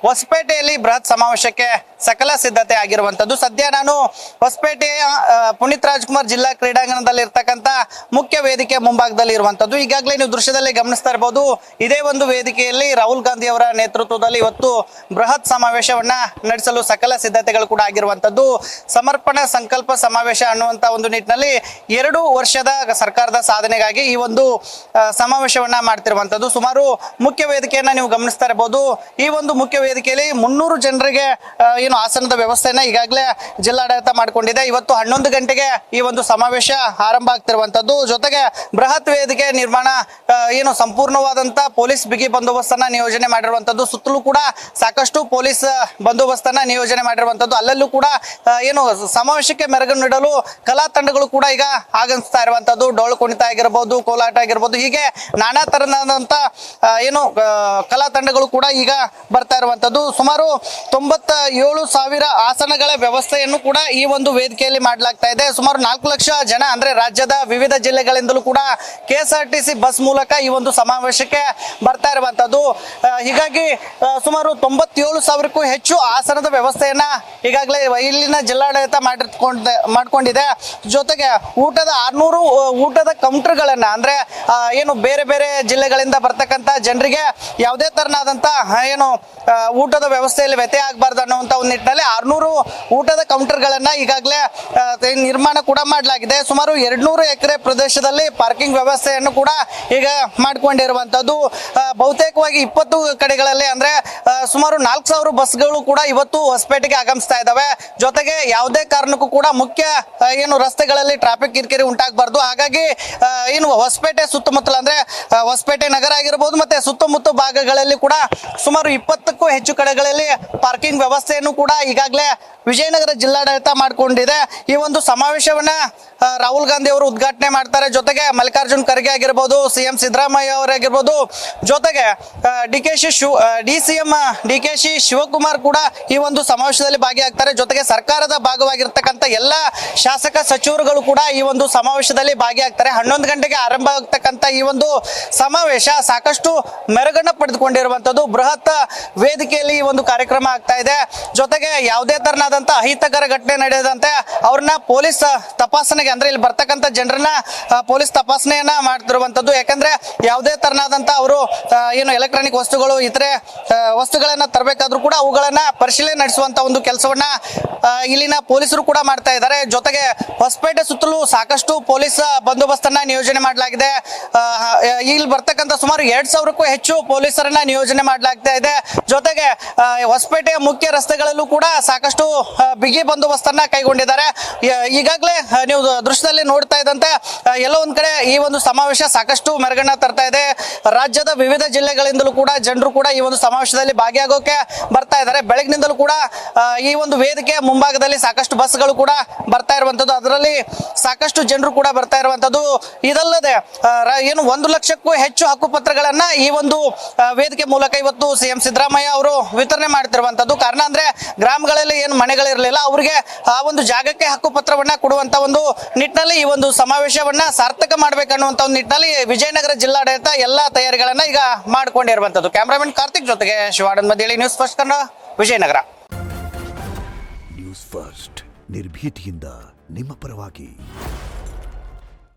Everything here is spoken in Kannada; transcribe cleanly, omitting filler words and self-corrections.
ಹೊಸಪೇಟೆಯಲ್ಲಿ ಬೃಹತ್ ಸಮಾವೇಶಕ್ಕೆ ಸಕಲ ಸಿದ್ಧತೆ ಆಗಿರುವಂತದ್ದು. ಸದ್ಯ ನಾನು ಹೊಸಪೇಟೆಯ ಪುನೀತ್ ರಾಜ್ಕುಮಾರ್ ಜಿಲ್ಲಾ ಕ್ರೀಡಾಂಗಣದಲ್ಲಿ ಇರ್ತಕ್ಕಂಥ ಮುಖ್ಯ ವೇದಿಕೆ ಮುಂಭಾಗದಲ್ಲಿ ಇರುವಂತದ್ದು. ಈಗಾಗಲೇ ನೀವು ದೃಶ್ಯದಲ್ಲಿ ಗಮನಿಸ್ತಾ ಇರಬಹುದು. ಇದೇ ಒಂದು ವೇದಿಕೆಯಲ್ಲಿ ರಾಹುಲ್ ಗಾಂಧಿ ಅವರ ನೇತೃತ್ವದಲ್ಲಿ ಇವತ್ತು ಬೃಹತ್ ಸಮಾವೇಶವನ್ನ ನಡೆಸಲು ಸಕಲ ಸಿದ್ಧತೆಗಳು ಕೂಡ ಆಗಿರುವಂತದ್ದು. ಸಮರ್ಪಣಾ ಸಂಕಲ್ಪ ಸಮಾವೇಶ ಅನ್ನುವಂತ ಒಂದು ನಿಟ್ಟಿನಲ್ಲಿ 2 ವರ್ಷದ ಸರ್ಕಾರದ ಸಾಧನೆಗಾಗಿ ಈ ಒಂದು ಸಮಾವೇಶವನ್ನ ಮಾಡ್ತಿರುವಂತದ್ದು. ಸುಮಾರು ಮುಖ್ಯ ವೇದಿಕೆಯನ್ನ ನೀವು ಗಮನಿಸ್ತಾ ಇರಬಹುದು. ಈ ಒಂದು ಮುಖ್ಯ ವೇದಿಕೆಯಲ್ಲಿ 300 ಜನರಿಗೆ ಏನು ಆಸನದ ವ್ಯವಸ್ಥೆಯನ್ನ ಈಗಾಗಲೇ ಜಿಲ್ಲಾಡಳಿತ ಮಾಡಿಕೊಂಡಿದೆ. ಇವತ್ತು 11 ಗಂಟೆಗೆ ಈ ಒಂದು ಸಮಾವೇಶ ಆರಂಭ ಆಗ್ತಿರುವಂತದ್ದು. ಜೊತೆಗೆ ಬೃಹತ್ ವೇದಿಕೆ ನಿರ್ಮಾಣ ಏನು ಸಂಪೂರ್ಣವಾದಂತ ಪೊಲೀಸ್ ಬಿಗಿ ಬಂದೋಬಸ್ತನ್ನ ನಿಯೋಜನೆ ಮಾಡಿರುವಂತದ್ದು. ಸುತ್ತಲೂ ಕೂಡ ಸಾಕಷ್ಟು ಪೊಲೀಸ್ ಬಂದೋಬಸ್ತನ್ನ ನಿಯೋಜನೆ ಮಾಡಿರುವಂತದ್ದು. ಅಲ್ಲಲ್ಲೂ ಕೂಡ ಏನು ಸಮಾವೇಶಕ್ಕೆ ಮೆರುಗು ನೀಡಲು ಕಲಾ ತಂಡಗಳು ಕೂಡ ಈಗ ಆಗಮಿಸ್ತಾ ಇರುವಂತದ್ದು. ಡೊಳ್ಳು ಕುಣಿತ ಆಗಿರಬಹುದು, ಕೋಲಾಟ ಆಗಿರಬಹುದು, ಹೀಗೆ ನಾನಾ ತರನಾದಂತ ಏನು ಕಲಾ ತಂಡಗಳು ಕೂಡ ಈಗ ಬರ್ತಾ ಇರುವಂತದ್ದು. ಸುಮಾರು 97,000 ಆಸನಗಳ ವ್ಯವಸ್ಥೆಯನ್ನು ಕೂಡ ಈ ಒಂದು ವೇದಿಕೆಯಲ್ಲಿ ಮಾಡಲಾಗ್ತಾ ಇದೆ. ಸುಮಾರು 4 ಲಕ್ಷ ಜನ ಅಂದ್ರೆ ರಾಜ್ಯದ ವಿವಿಧ ಜಿಲ್ಲೆಗಳಿಂದಲೂ ಕೂಡ KSRTC ಬಸ್ ಮೂಲಕ ಈ ಒಂದು ಸಮಾವೇಶಕ್ಕೆ ಬರ್ತಾ ಇರುವಂತದ್ದು. ಹೀಗಾಗಿ ಸುಮಾರು 97,000ಕ್ಕೂ ಹೆಚ್ಚು ಆಸನದ ವ್ಯವಸ್ಥೆಯನ್ನ ಈಗಾಗಲೇ ಇಲ್ಲಿನ ಜಿಲ್ಲಾಡಳಿತ ಮಾಡ್ಕೊಂಡಿದೆ. ಜೊತೆಗೆ ಊಟದ 600 ಊಟದ ಕೌಂಟರ್ಗಳನ್ನ ಅಂದ್ರೆ ಏನು ಬೇರೆ ಬೇರೆ ಜಿಲ್ಲೆಗಳಿಂದ ಬರ್ತಕ್ಕಂಥ ಜನರಿಗೆ ಯಾವುದೇ ತರನಾದಂತ ಏನು ಊಟದ ವ್ಯವಸ್ಥೆಯಲ್ಲಿ ವ್ಯತ್ಯಯ ಆಗಬಾರ್ದು ಅನ್ನುವಂತ ಒಂದು ನಿಟ್ಟಿನಲ್ಲಿ 600 ಊಟದ ಕೌಂಟರ್ಗಳನ್ನ ಈಗಾಗಲೇ ನಿರ್ಮಾಣ ಕೂಡ ಮಾಡಲಾಗಿದೆ. ಸುಮಾರು 200 ಎಕರೆ ಪ್ರದೇಶದಲ್ಲಿ ಪಾರ್ಕಿಂಗ್ ವ್ಯವಸ್ಥೆಯನ್ನು ಕೂಡ ಈಗ ಮಾಡಿಕೊಂಡಿರುವಂತದ್ದು. ಬಹುತೇಕವಾಗಿ 20 ಕಡೆಗಳಲ್ಲಿ ಅಂದ್ರೆ ಸುಮಾರು 4,000 ಬಸ್ಗಳು ಕೂಡ ಇವತ್ತು ಹೊಸಪೇಟೆಗೆ ಆಗಮಿಸ್ತಾ ಇದ್ದಾವೆ. ಜೊತೆಗೆ ಯಾವುದೇ ಕಾರಣಕ್ಕೂ ಕೂಡ ಮುಖ್ಯ ಏನು ರಸ್ತೆಗಳಲ್ಲಿ ಟ್ರಾಫಿಕ್ ಕಿರಿಕಿರಿ ಉಂಟಾಗಬಾರ್ದು. ಹಾಗಾಗಿ ಏನು ಹೊಸಪೇಟೆ ಸುತ್ತಮುತ್ತಲ ಅಂದ್ರೆ ಹೊಸಪೇಟೆ ನಗರ ಆಗಿರಬಹುದು ಮತ್ತೆ ಸುತ್ತಮುತ್ತ ಭಾಗಗಳಲ್ಲಿ ಕೂಡ ಸುಮಾರು 20ಕ್ಕೂ ಹೆಚ್ಚು ಕಡೆಗಳಲ್ಲಿ ಪಾರ್ಕಿಂಗ್ ವ್ಯವಸ್ಥೆಯನ್ನು ಕೂಡ ಈಗಾಗಲೇ ವಿಜಯನಗರ ಜಿಲ್ಲಾಡಳಿತ ಮಾಡಿಕೊಂಡಿದೆ. ಈ ಒಂದು ಸಮಾವೇಶವನ್ನ ರಾಹುಲ್ ಗಾಂಧಿ ಅವರು ಉದ್ಘಾಟನೆ ಮಾಡ್ತಾರೆ. ಜೊತೆಗೆ ಮಲ್ಲಿಕಾರ್ಜುನ್ ಖರ್ಗೆ ಆಗಿರ್ಬೋದು, CM ಸಿದ್ದರಾಮಯ್ಯ ಅವರಾಗಿರ್ಬೋದು, ಜೊತೆಗೆ DCM ಶಿವಕುಮಾರ್ ಕೂಡ ಈ ಒಂದು ಸಮಾವೇಶದಲ್ಲಿ ಭಾಗಿಯಾಗ್ತಾರೆ. ಜೊತೆಗೆ ಸರ್ಕಾರದ ಭಾಗವಾಗಿರ್ತಕ್ಕಂಥ ಎಲ್ಲ ಶಾಸಕ ಸಚಿವರುಗಳು ಕೂಡ ಈ ಒಂದು ಸಮಾವೇಶದಲ್ಲಿ ಭಾಗಿಯಾಗ್ತಾರೆ. 11 ಗಂಟೆಗೆ ಆರಂಭ ಆಗ್ತಕ್ಕಂಥ ಈ ಒಂದು ಸಮಾವೇಶ ಸಾಕಷ್ಟು ಮೆರುಗನ್ನ ಪಡೆದುಕೊಂಡಿರುವಂತದ್ದು. ಬೃಹತ್ ವೇದಿಕೆಯಲ್ಲಿ ಈ ಒಂದು ಕಾರ್ಯಕ್ರಮ ಆಗ್ತಾ ಇದೆ. ಜೊತೆಗೆ ಯಾವುದೇ ತರನಾದಂತ ಅಹಿತಕರ ಘಟನೆ ನಡೆಯದಂತೆ ಅವ್ರನ್ನ ಪೊಲೀಸ್ ತಪಾಸಣೆಗೆ ಅಂದ್ರೆ ಇಲ್ಲಿ ಬರ್ತಕ್ಕಂಥ ಜನರನ್ನ ಪೊಲೀಸ್ ತಪಾಸಣೆಯನ್ನ ಮಾಡ್ತಿರುವಂತದ್ದು. ಯಾಕಂದ್ರೆ ಯಾವುದೇ ತರನಾದಂತ ಅವರು ಏನು ಎಲೆಕ್ಟ್ರಾನಿಕ್ ವಸ್ತುಗಳು ಇತರೆ ವಸ್ತುಗಳನ್ನ ತರಬೇಕಾದ್ರೂ ಕೂಡ ಅವುಗಳನ್ನ ಪರಿಶೀಲನೆ ನಡೆಸುವಂತ ಒಂದು ಕೆಲಸವನ್ನ ಇಲ್ಲಿನ ಪೊಲೀಸರು ಕೂಡ ಮಾಡ್ತಾ ಇದ್ದಾರೆ. ಜೊತೆಗೆ ಹೊಸಪೇಟೆ ಸುತ್ತಲೂ ಸಾಕಷ್ಟು ಪೊಲೀಸ್ ಬಂದೋಬಸ್ತನ್ನ ನಿಯೋಜನೆ ಮಾಡಲಾಗಿದೆ. ಇಲ್ಲಿ ಬರ್ತಕ್ಕಂಥ ಸುಮಾರು 2,000ಕ್ಕೂ ಹೆಚ್ಚು ಪೊಲೀಸರನ್ನ ನಿಯೋಜನೆ ಮಾಡಲಾಗ್ತಾ ಇದೆ. ಜೊತೆಗೆ ಹೊಸಪೇಟೆಯ ಮುಖ್ಯ ರಸ್ತೆಗಳಲ್ಲೂ ಕೂಡ ಸಾಕಷ್ಟು ಬಿಗಿ ಬಂದೋಬಸ್ತನ್ನ ಕೈಗೊಂಡಿದ್ದಾರೆ. ಈಗಾಗಲೇ ನೀವು ದೃಶ್ಯದಲ್ಲಿ ನೋಡ್ತಾ ಇದ್ದಂತೆ ಎಲ್ಲೋ ಒಂದ್ ಕಡೆ ಈ ಒಂದು ಸಮಾವೇಶ ಸಾಕಷ್ಟು ಮೆರುಗನ್ನ ತರ್ತಾ ಇದೆ. ರಾಜ್ಯದ ವಿವಿಧ ಜಿಲ್ಲೆಗಳಿಂದಲೂ ಕೂಡ ಜನರು ಕೂಡ ಈ ಒಂದು ಸಮಾವೇಶದಲ್ಲಿ ಭಾಗಿಯಾಗೋಕೆ ಬರ್ತಾ ಇದ್ದಾರೆ. ಬೆಳಗಿನಿಂದಲೂ ಕೂಡ ಈ ಒಂದು ವೇದಿಕೆ ಮುಂಭಾಗದಲ್ಲಿ ಸಾಕಷ್ಟು ಬಸ್ಗಳು ಕೂಡ ಬರ್ತಾ ಇರುವಂತದ್ದು, ಅದರಲ್ಲಿ ಸಾಕಷ್ಟು ಜನರು ಕೂಡ ಬರ್ತಾ ಇರುವಂತದ್ದು. ಇದಲ್ಲದೆ ಏನು 1 ಲಕ್ಷಕ್ಕೂ ಹೆಚ್ಚು ಹಕ್ಕುಪತ್ರಗಳನ್ನ ಈ ಒಂದು ವೇದಿಕೆ ಮೂಲಕ ಇವತ್ತು CM ಸಿದ್ದರಾಮಯ್ಯ ಅವರು ವಿತರಣೆ ಮಾಡ್ತಿರುವಂತದ್ದು. ಕಾರಣ ಅಂದ್ರೆ ಗ್ರಾಮಗಳಲ್ಲಿ ಏನು ಮನೆಗಳಿರಲಿಲ್ಲ ಅವ್ರಿಗೆ ಆ ಒಂದು ಜಾಗಕ್ಕೆ ಹಕ್ಕುಪತ್ರವನ್ನ ಕೊಡುವಂತ ಒಂದು ನಿಟ್ಟಿನಲ್ಲಿ ಈ ಒಂದು ಸಮಾವೇಶವನ್ನ ಸಾರ್ಥಕ ಮಾಡ್ಬೇಕನ್ನುವಂತ ಒಂದು ನಿಟ್ಟಿನಲ್ಲಿ ವಿಜಯನಗರ ಜಿಲ್ಲಾಡಳಿತ ಎಲ್ಲಾ ತಯಾರಿಗಳನ್ನ ಈಗ ಮಾಡ್ಕೊಂಡಿರುವಂತದ್ದು. ಕ್ಯಾಮರಾಮನ್ ಕಾರ್ತಿಕ್ ಜೊತೆಗೆ Shivanand Madeli, news first Kannada, Vijayanagara. News first ನಿರ್ಭೀತಿಯಿಂದ ನಿಮ್ಮ ಪರವಾಗಿ.